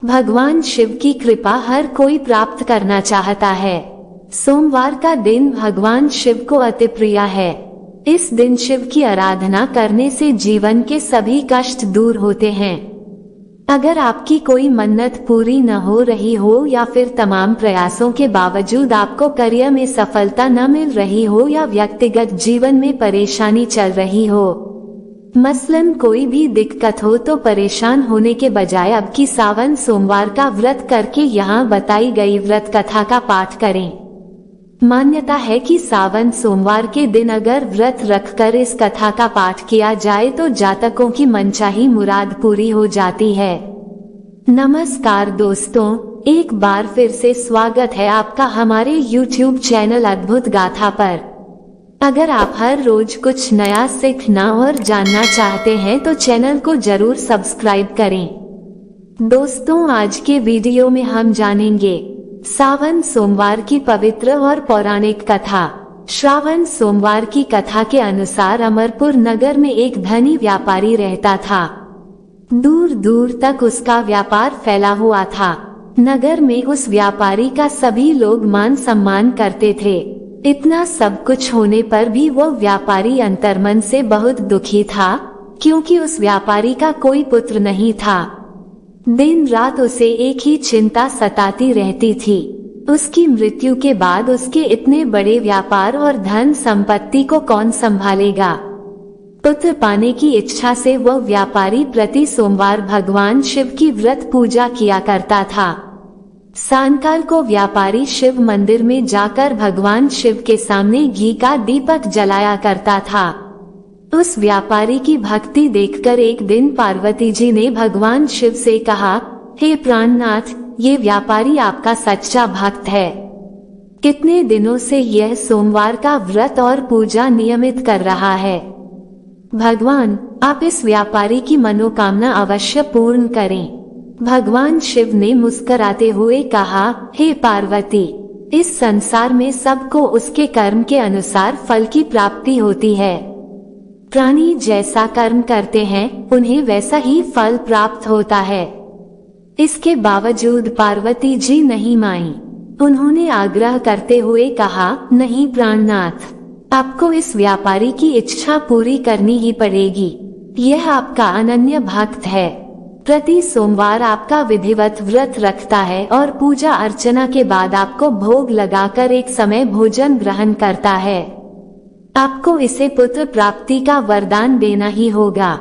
भगवान शिव की कृपा हर कोई प्राप्त करना चाहता है। सोमवार का दिन भगवान शिव को अति प्रिय है। इस दिन शिव की आराधना करने से जीवन के सभी कष्ट दूर होते हैं। अगर आपकी कोई मन्नत पूरी न हो रही हो या फिर तमाम प्रयासों के बावजूद आपको करियर में सफलता न मिल रही हो या व्यक्तिगत जीवन में परेशानी चल रही हो, मसलन कोई भी दिक्कत हो, तो परेशान होने के बजाय अब की सावन सोमवार का व्रत करके यहाँ बताई गई व्रत कथा का पाठ करें। मान्यता है कि सावन सोमवार के दिन अगर व्रत रखकर इस कथा का पाठ किया जाए तो जातकों की मनचाही मुराद पूरी हो जाती है। नमस्कार दोस्तों, एक बार फिर से स्वागत है आपका हमारे YouTube चैनल अद्भुत गाथा पर। अगर आप हर रोज कुछ नया सीखना और जानना चाहते हैं तो चैनल को जरूर सब्सक्राइब करें। दोस्तों, आज के वीडियो में हम जानेंगे सावन सोमवार की पवित्र और पौराणिक कथा। श्रावण सोमवार की कथा के अनुसार अमरपुर नगर में एक धनी व्यापारी रहता था। दूर दूर तक उसका व्यापार फैला हुआ था। नगर में उस व्यापारी का सभी लोग मान सम्मान करते थे। इतना सब कुछ होने पर भी वो व्यापारी अंतर्मन से बहुत दुखी था, क्योंकि उस व्यापारी का कोई पुत्र नहीं था। दिन रात उसे एक ही चिंता सताती रहती थी, उसकी मृत्यु के बाद उसके इतने बड़े व्यापार और धन संपत्ति को कौन संभालेगा। पुत्र पाने की इच्छा से वह व्यापारी प्रति सोमवार भगवान शिव की व्रत पूजा किया करता था। सायंकाल को व्यापारी शिव मंदिर में जाकर भगवान शिव के सामने घी का दीपक जलाया करता था। उस व्यापारी की भक्ति देखकर एक दिन पार्वती जी ने भगवान शिव से कहा, हे प्राणनाथ, ये व्यापारी आपका सच्चा भक्त है। कितने दिनों से यह सोमवार का व्रत और पूजा नियमित कर रहा है। भगवान, आप इस व्यापारी की मनोकामना अवश्य पूर्ण करें। भगवान शिव ने मुस्कुराते हुए कहा, हे पार्वती, इस संसार में सबको उसके कर्म के अनुसार फल की प्राप्ति होती है। प्राणी जैसा कर्म करते हैं उन्हें वैसा ही फल प्राप्त होता है। इसके बावजूद पार्वती जी नहीं मानी। उन्होंने आग्रह करते हुए कहा, नहीं प्राणनाथ, आपको इस व्यापारी की इच्छा पूरी करनी ही पड़ेगी। यह आपका अनन्य भक्त है। प्रति सोमवार आपका विधिवत व्रत रखता है और पूजा अर्चना के बाद आपको भोग लगाकर एक समय भोजन ग्रहण करता है। आपको इसे पुत्र प्राप्ति का वरदान देना ही होगा।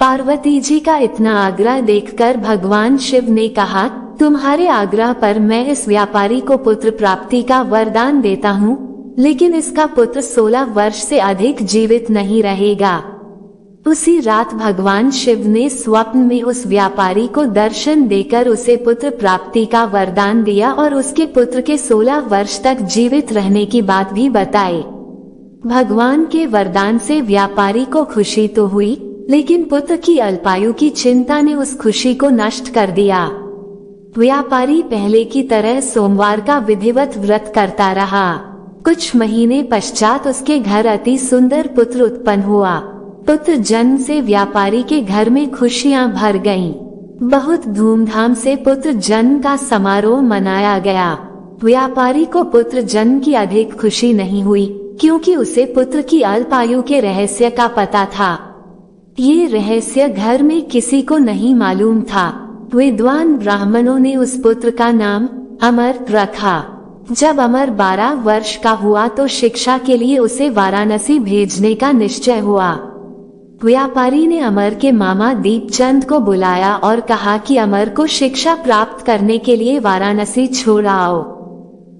पार्वती जी का इतना आग्रह देखकर भगवान शिव ने कहा, तुम्हारे आग्रह पर मैं इस व्यापारी को पुत्र प्राप्ति का वरदान देता हूँ, लेकिन इसका पुत्र 16 वर्ष से अधिक जीवित नहीं रहेगा। उसी रात भगवान शिव ने स्वप्न में उस व्यापारी को दर्शन देकर उसे पुत्र प्राप्ति का वरदान दिया और उसके पुत्र के 16 वर्ष तक जीवित रहने की बात भी बताई। भगवान के वरदान से व्यापारी को खुशी तो हुई, लेकिन पुत्र की अल्पायु की चिंता ने उस खुशी को नष्ट कर दिया। व्यापारी पहले की तरह सोमवार का विधिवत व्रत करता रहा। कुछ महीने पश्चात उसके घर अति सुंदर पुत्र उत्पन्न हुआ। पुत्र जन्म से व्यापारी के घर में खुशियां भर गईं। बहुत धूमधाम से पुत्र जन्म का समारोह मनाया गया। व्यापारी को पुत्र जन्म की अधिक खुशी नहीं हुई, क्योंकि उसे पुत्र की अल्पायु के रहस्य का पता था। ये रहस्य घर में किसी को नहीं मालूम था। विद्वान ब्राह्मणों ने उस पुत्र का नाम अमर रखा। जब अमर 12 वर्ष का हुआ तो शिक्षा के लिए उसे वाराणसी भेजने का निश्चय हुआ। व्यापारी ने अमर के मामा दीपचंद को बुलाया और कहा कि अमर को शिक्षा प्राप्त करने के लिए वाराणसी छोड़ आओ।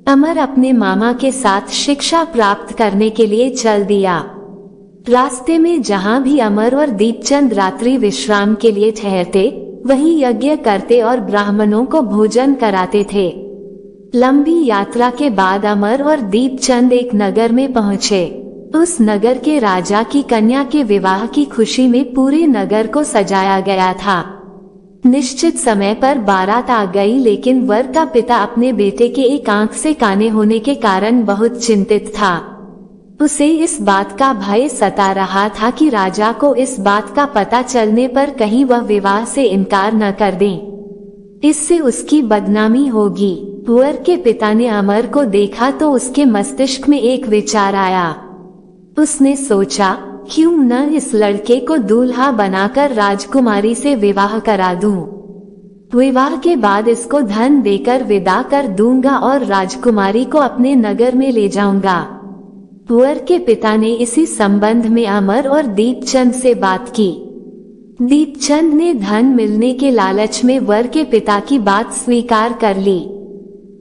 अमर अपने मामा के साथ शिक्षा प्राप्त करने के लिए चल दिया। रास्ते में जहाँ भी अमर और दीपचंद रात्रि विश्राम के लिए ठहरते, वहीं यज्ञ करते और ब्राह्मणों को भोजन कराते थे। लंबी यात्रा के बाद अमर और दीपचंद एक नगर में पहुँचे। उस नगर के राजा की कन्या के विवाह की खुशी में पूरे नगर को सजाया गया था। निश्चित समय पर बारात आ गई, लेकिन वर का पिता अपने बेटे के एक आंख से काने होने के कारण बहुत चिंतित था। उसे इस बात का भय सता रहा था कि राजा को इस बात का पता चलने पर कहीं वह विवाह से इनकार न कर दें। इससे उसकी बदनामी होगी। वर के पिता ने अमर को देखा तो उसके मस्तिष्क में एक विचार आया। उसने सोचा, क्यों न इस लड़के को दूल्हा बनाकर राजकुमारी से विवाह करा दूं। विवाह के बाद इसको धन देकर विदा कर दूंगा और राजकुमारी को अपने नगर में ले जाऊंगा। वर के पिता ने इसी संबंध में अमर और दीपचंद से बात की। दीपचंद ने धन मिलने के लालच में वर के पिता की बात स्वीकार कर ली।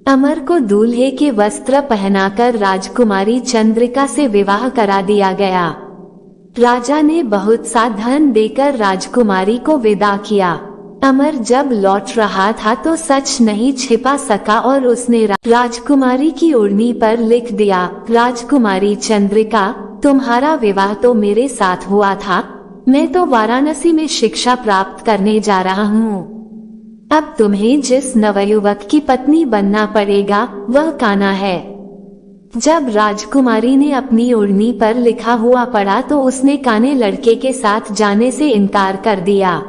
अमर को दूल्हे के वस्त्र पहनाकर राजकुमारी चंद्रिका से विवाह करा दिया गया। राजा ने बहुत सा धन देकर राजकुमारी को विदा किया। अमर जब लौट रहा था तो सच नहीं छिपा सका और उसने राजकुमारी की ओढ़नी पर लिख दिया, राजकुमारी चंद्रिका, तुम्हारा विवाह तो मेरे साथ हुआ था। मैं तो वाराणसी में शिक्षा प्राप्त करने जा रहा हूँ। अब तुम्हें जिस नवयुवक की पत्नी बनना पड़ेगा वह कान्हा है। जब राजकुमारी ने अपनी ओढ़नी पर लिखा हुआ पढ़ा तो उसने काने लड़के के साथ जाने से इनकार कर दिया।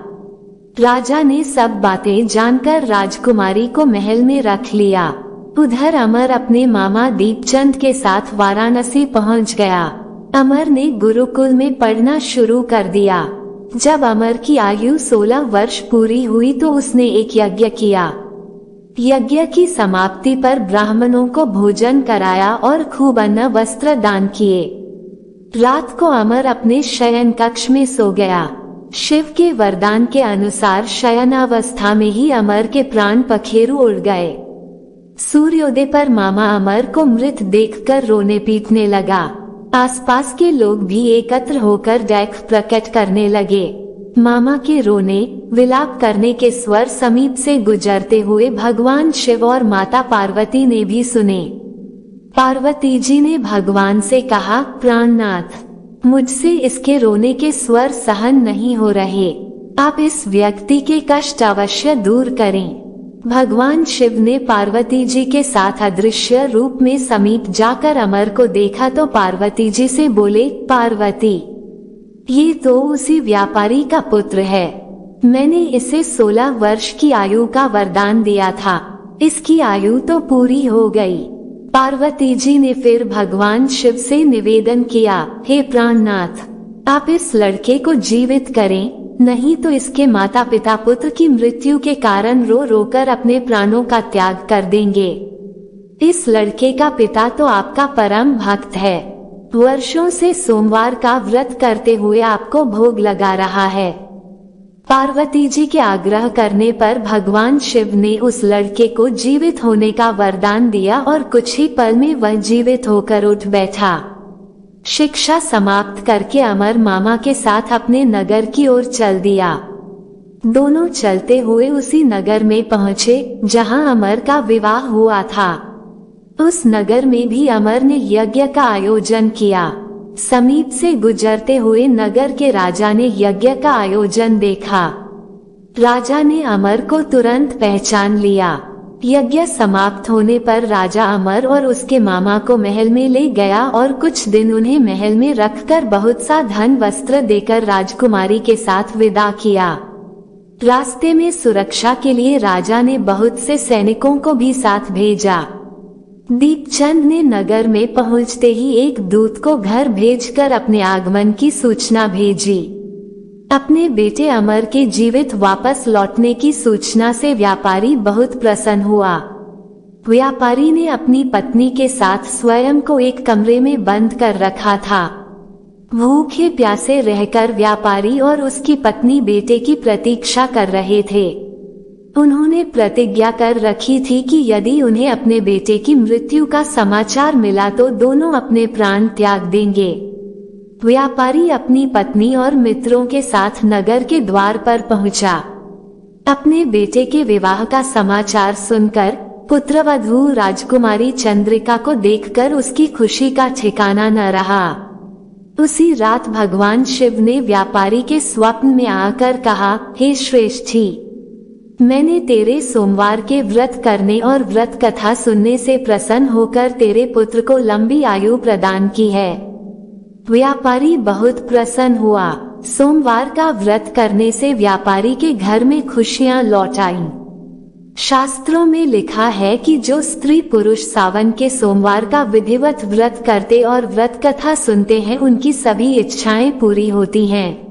राजा ने सब बातें जानकर राजकुमारी को महल में रख लिया। उधर अमर अपने मामा दीपचंद के साथ वाराणसी पहुंच गया। अमर ने गुरुकुल में पढ़ना शुरू कर दिया। जब अमर की आयु 16 वर्ष पूरी हुई तो उसने एक यज्ञ किया। यज्ञ की समाप्ति पर ब्राह्मणों को भोजन कराया और खूब अन्न वस्त्र दान किए। रात को अमर अपने शयन कक्ष में सो गया। शिव के वरदान के अनुसार शयनावस्था में ही अमर के प्राण पखेरु उड़ गए। सूर्योदय पर मामा अमर को मृत देखकर रोने पीटने लगा। आसपास के लोग भी एकत्र होकर दैख प्रकट करने लगे। मामा के रोने विलाप करने के स्वर समीप से गुजरते हुए भगवान शिव और माता पार्वती ने भी सुने। पार्वती जी ने भगवान से कहा, प्राणनाथ, मुझसे इसके रोने के स्वर सहन नहीं हो रहे। आप इस व्यक्ति के कष्ट अवश्य दूर करें। भगवान शिव ने पार्वती जी के साथ अदृश्य रूप में समीप जाकर अमर को देखा तो पार्वती जी से बोले, पार्वती, ये तो उसी व्यापारी का पुत्र है। मैंने इसे 16 वर्ष की आयु का वरदान दिया था। इसकी आयु तो पूरी हो गई। पार्वती जी ने फिर भगवान शिव से निवेदन किया, हे प्राणनाथ, आप इस लड़के को जीवित करें, नहीं तो इसके माता पिता पुत्र की मृत्यु के कारण रो रोकर अपने प्राणों का त्याग कर देंगे। इस लड़के का पिता तो आपका परम भक्त है। वर्षों से सोमवार का व्रत करते हुए आपको भोग लगा रहा है। पार्वती जी के आग्रह करने पर भगवान शिव ने उस लड़के को जीवित होने का वरदान दिया और कुछ ही पल में वह जीवित होकर उठ बैठा। शिक्षा समाप्त करके अमर मामा के साथ अपने नगर की ओर चल दिया। दोनों चलते हुए उसी नगर में पहुँचे जहां अमर का विवाह हुआ था। उस नगर में भी अमर ने यज्ञ का आयोजन किया। समीप से गुजरते हुए नगर के राजा ने यज्ञ का आयोजन देखा। राजा ने अमर को तुरंत पहचान लिया। यज्ञ समाप्त होने पर राजा अमर और उसके मामा को महल में ले गया और कुछ दिन उन्हें महल में रखकर बहुत सा धन वस्त्र देकर राजकुमारी के साथ विदा किया। रास्ते में सुरक्षा के लिए राजा ने बहुत से सैनिकों को भी साथ भेजा। दीपचंद ने नगर में पहुंचते ही एक दूत को घर भेजकर अपने आगमन की सूचना भेजी। अपने बेटे अमर के जीवित वापस लौटने की सूचना से व्यापारी बहुत प्रसन्न हुआ। व्यापारी ने अपनी पत्नी के साथ स्वयं को एक कमरे में बंद कर रखा था। भूखे प्यासे रहकर व्यापारी और उसकी पत्नी बेटे की प्रतीक्षा कर रहे थे। उन्होंने प्रतिज्ञा कर रखी थी कि यदि उन्हें अपने बेटे की मृत्यु का समाचार मिला तो दोनों अपने प्राण त्याग देंगे। व्यापारी अपनी पत्नी और मित्रों के साथ नगर के द्वार पर पहुंचा। अपने बेटे के विवाह का समाचार सुनकर पुत्रवधू राजकुमारी चंद्रिका को देखकर उसकी खुशी का ठिकाना न रहा। उसी रात भगवान शिव ने व्यापारी के स्वप्न में आकर कहा, हे श्रेष्ठी, मैंने तेरे सोमवार के व्रत करने और व्रत कथा सुनने से प्रसन्न होकर तेरे पुत्र को लंबी आयु प्रदान की है। व्यापारी बहुत प्रसन्न हुआ। सोमवार का व्रत करने से व्यापारी के घर में खुशियां लौट आईं। शास्त्रों में लिखा है कि जो स्त्री पुरुष सावन के सोमवार का विधिवत व्रत करते और व्रत कथा सुनते हैं उनकी सभी इच्छाएं पूरी होती हैं।